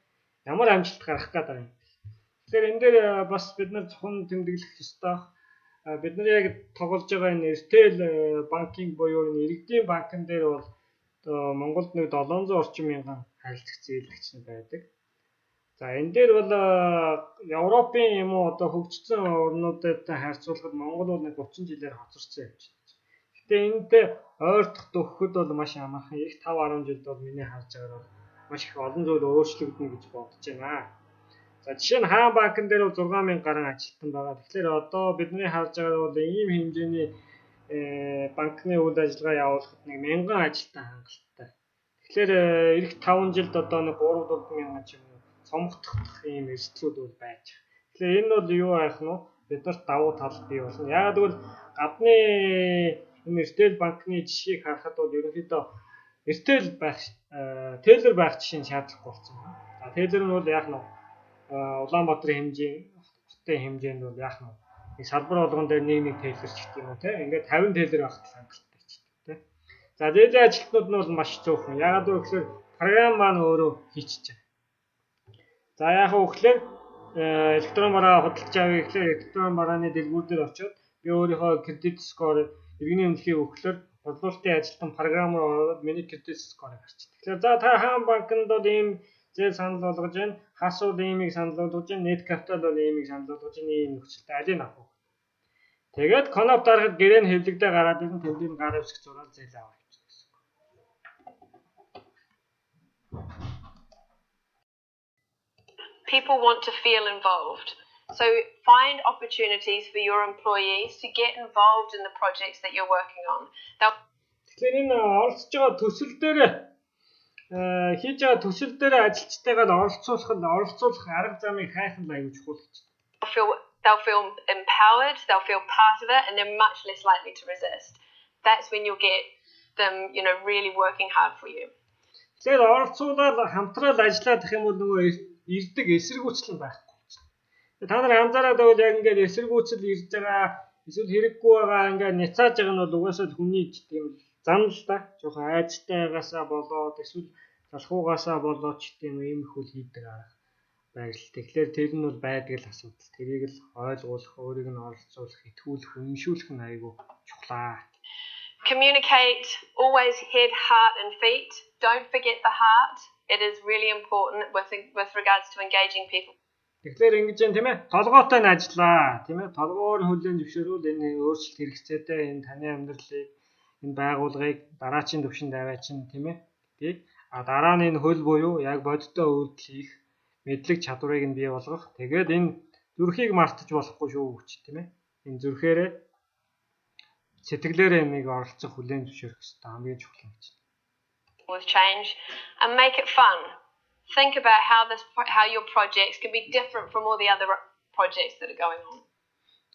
Ямар амжилт гарах гэдэг юм. Тэгэхээр энэ дээр бас бид нар зөвхөн тэмдэглэх ёстой. Бид нар яг тоглож байгаа энэ ритейл банкинг буюу энэ иргэдийн банкн дээр бол Монголд нэг 700 орчим мянган харилцагч зээлэгч нь байдаг. За энэ дээр бол Европын юм уу одоо хөгжсөн орнуудад харьцуулахад Монгол бол нэг 30 жилээр хоцорсон юм чинь. Гэтэ энэтэй ойртох төгөхөд бол маш амархан. Их 5-10 жилд бол миний харж байгаагаар бол маш их олон зүйл өөрчлөгдөнө гэж бодож байна. За жишээ нь Хаан банкн дээр бол 6000 гаруй ажилтан байгаа. Тэгэхээр одоо бидний харж байгаагаар бол ийм хэмжээний банкны үйл ажиллагаа явуулахад нэг 1000 ажилтан хангалттай. Тэгэхээр эх 5 жилд одоо нэг 3-4 мянган ч юм уу цомгдох ийм эрсдлүүд бол байж байгаа. Тэгэхээр энэ бол юу байх нь вэ? Биднэрт давуу тал бий болно. Яг тэгвэл гадны энэ ритейл банкны жишгийг харахад бол ерөнхийдөө ритейл байх, тейлер байх жишээ шаардлагагүй болсон байна. За тейлер нь бол яг нь Улаанбаатарын хотын хэмжээнд бол яг нь нэг салбар болгон дээр нэг тейлерч гэх юм уу те. Ингээд 50 тейлер байх хангалттай ч те. За дээдлийн ажилтнууд нь бол маш цөөхөн. Яагаад гэвэл програм маань өөрөө хийчихэж байгаа. За яг үгээр электрон бараа худалдаж авъя гэхлээр электрон барааны дэлгүүр дээр очиод би өөрийнхөө кредит скор иргэний үнэлгээ өгөхлөөр борлуулалтын ажилтан програм руу ороод миний кредит скорыг харчих. Тэгэхээр за та Хаан банкнд бол ийм зээл санал болгож байна. Хас бол иймийг санал болгож байна. Net capital бол иймийг санал болгож байна. Ийм нөхцөлтэй алийг авах. Тэгээд коноп дарахад гэрээ нь хэвлэгдээ гараад ирэн тэндийн гар өвсөх зураг зээл авах гэсэн үг. People want to feel involved. So find opportunities for your employees to get involved in the projects that you're working on. Тэгэхээр энэ оролцож байгаа төсөл дээр хийж байгаа төсөл дээр ажилчтайгаа оролцуулах арга замыг хайх нь аюул чухал гэж. They'll feel empowered, they'll feel part of it, and they're much less likely to resist. That's when you'll get them, really working hard for you. Тэгэхээр оролцуулаад хамтраад ажиллаад их юм бол нөгөө ирдэг эсэргүүцэл нь байхгүй. Та нар анзаараад байвал яг ингээд эсэргүүцэл ирж байгаа эсвэл хэрэггүй байгаа ингээд няцааж байгаа нь бол угаасаа хүний тийм зам л да. Жоохон айцтай байгаасаа болоод эсвэл залхуугаасаа болоод ч тийм ийм их үл хийдэг арга байл. Тэгэхээр тэр нь бол байдаг л асуудал. Тэрийг л ойлгуулах, өөрийг нь оролцуулах, итгүүлэх, үнэмшүүлэх нь айгүй чухлаа. Communicate always head, heart and feet. Don't forget the heart. It is really important with regards to engaging people. Тэгэхээр ингэж юм тийм ээ. Толгойтой нь ажиллаа, тийм ээ. Толгойр хүлээн зөвшөөрүүл энэ өөрчлөлт хэрэгцээтэй энэ таны амьдралыг, энэ байгууллагыг дараачийн түвшинд аваачин тийм ээ. Тийг дараа нь энэ хөл буюу яг бодиттой үйлдэл хийх мэдлэг чадварыг нь бий болгох. Тэгээд энэ зүрхийг мартаж болохгүй шүү гэж тийм ээ. Энэ зүрхээрээ сэтгэлээрээ энийг оролцох хүлээн зөвшөөрөх хэрэгтэй хамгийн чухал юм гэж. With change and make it fun. Think about how your projects can be different from all the other projects that are going on.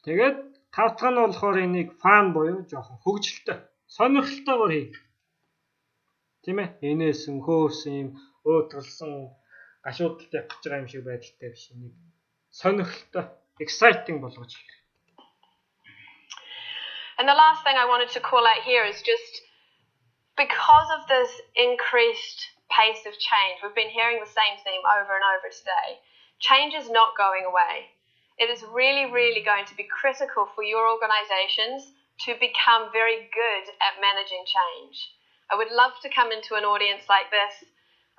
Тэгээд тав дахь нь болохоор энийг фан буюу жоохон хөгжилтэй, сонирхолтойгоор хийх. Тийм ээ? Энээс өнхөөс юм өөдрөлсөн гашуудтай явж байгаа юм шиг байдалтай биш. Энийг сонирхолтой, exciting болгож хийх. And the last thing I wanted to call out here is just because of this increased pace of change, we've been hearing the same theme over and over today. Change is not going away. It is really, really going to be critical for your organisations to become very good at managing change. I would love to come into an audience like this,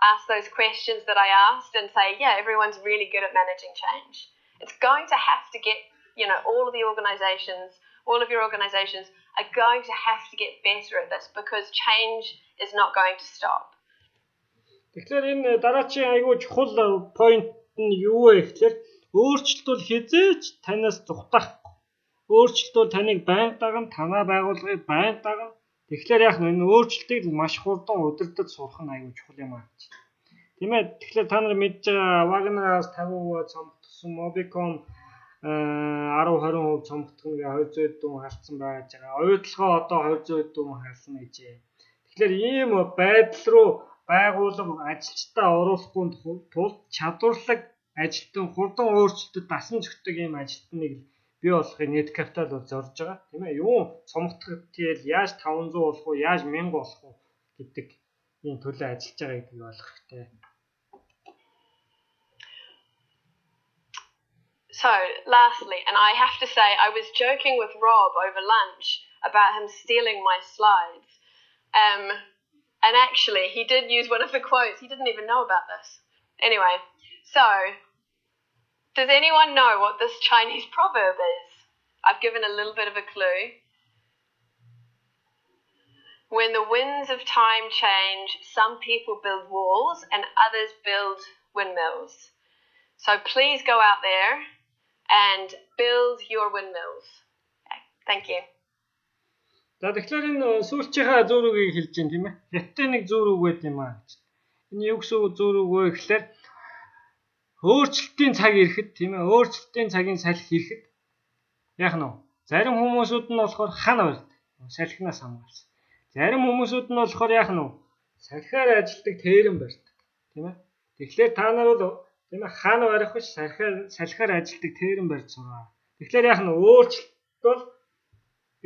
ask those questions that I asked and say, yeah, everyone's really good at managing change. It's going to have to get, all of your organisations are going to have to get better at this because change is not going to stop. Тэгэхээр энэ дараачийн айгүй чухал point нь юу вэ гэхээр өөрчлөлт бол хизээч танаас зүхтахгүй. Өөрчлөлт бол таныг байнга дагна, танаа байгууллагыг байнга дагна. Тэгэхээр яг энэ өөрчлөлтийг маш хурдан удирдах сурах нь айгүй чухал юм аа гэж. Тийм ээ. Тэгэхээр та нар мэдж байгаа Wagner-аас 50% цомгдсон, Mobicom 10-20% цомгдсон гээ 200 дүүн халдсан байж байгаа. Удирдлага одоо 200 дүүн хална гэжээ. Тэгэхээр ийм байдал руу байгууллага ажилчдаа оруулахгүй тулд чадварлаг ажилтан хурдан өөрчлөлтөд дасан зохидог ийм ажилтныг бий болохын net capital бол зорж байгаа. Тийм ээ. Юу цомгдох TL яаж 500 болох уу, яаж 1000 болох уу гэдэг ийм төлөө ажиллаж байгаа гэдгийг ойлгох хэрэгтэй. So, lastly, and I have to say, I was joking with Rob over lunch about him stealing my slides. And actually, he did use one of the quotes. He didn't even know about this. Anyway, so, does anyone know what this Chinese proverb is? I've given a little bit of a clue. When the winds of time change, some people build walls and others build windmills. So please go out there and build your windmills. Okay, thank you. За тэгэхээр энэ сүүлчийнхаа зүүр үгийг хэлж байна тийм ээ. Хятадын нэг зүүр үг байт юм аа. Энэ юу гэсэн зүүр үг вэ гэхээр өөрчлөлтийн цаг ирэхэд тийм ээ. Өөрчлөлтийн цагийн салхи ирэхэд яг нь зарим хүмүүсүүд нь болохоор хана барьдаг. Салхинаас хамгаалсан. Зарим хүмүүсүүд нь болохоор яг нь салхиар ажилдаг тэрэн барьдаг. Тийм ээ. Тэгэхээр та нар бол тийм ээ хана барих биш салхиар ажилдаг тэрэн барьж сураа. Тэгэхээр яг нь өөрчлөлт бол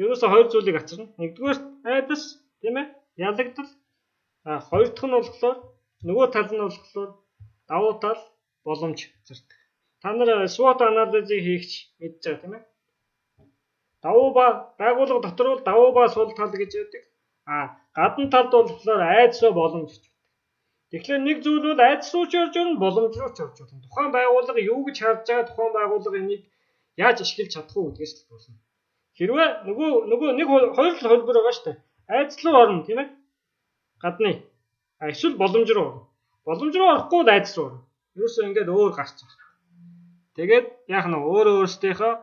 ерөөсө хоёр зүйлийг ачирна. Нэгдүгээр айдас тийм ээ ялагдал. Хоёр дахь нь болохоор нөгөө тал нь болохоор давуу тал боломж зэрэг. Та нар SWOT анализыг хийгч мэдж байгаа тийм ээ. Давуу ба байгууллага дотор бол давуу ба сул тал гэж яддаг. Гадна талд болохоор айдас ба боломж гэж. Тэгэхээр нэг зүйл бол айдас руу ч орж ирнэ, боломж руу ч орж ирнэ. Тухайн байгууллага юу гэж харж байгаа, тухайн байгууллага энийг яаж ашиглаж чадах уу гэдгээс л болно. Хэрвээ нөгөө нэг хоёр л хөлбөр байгаа шүү дээ. Айдас руу орно тийм ээ. Гадны. Эсвэл боломж руу орно. Боломж руу орохгүй айдас руу орно. Ерөөсөө ингээд өөр гарч байгаа. Тэгээд яг нь өөрөөсдийнхөө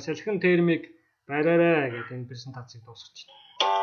салхин термийг бариарай гэдэг энэ презентацийг дуусгаж байна.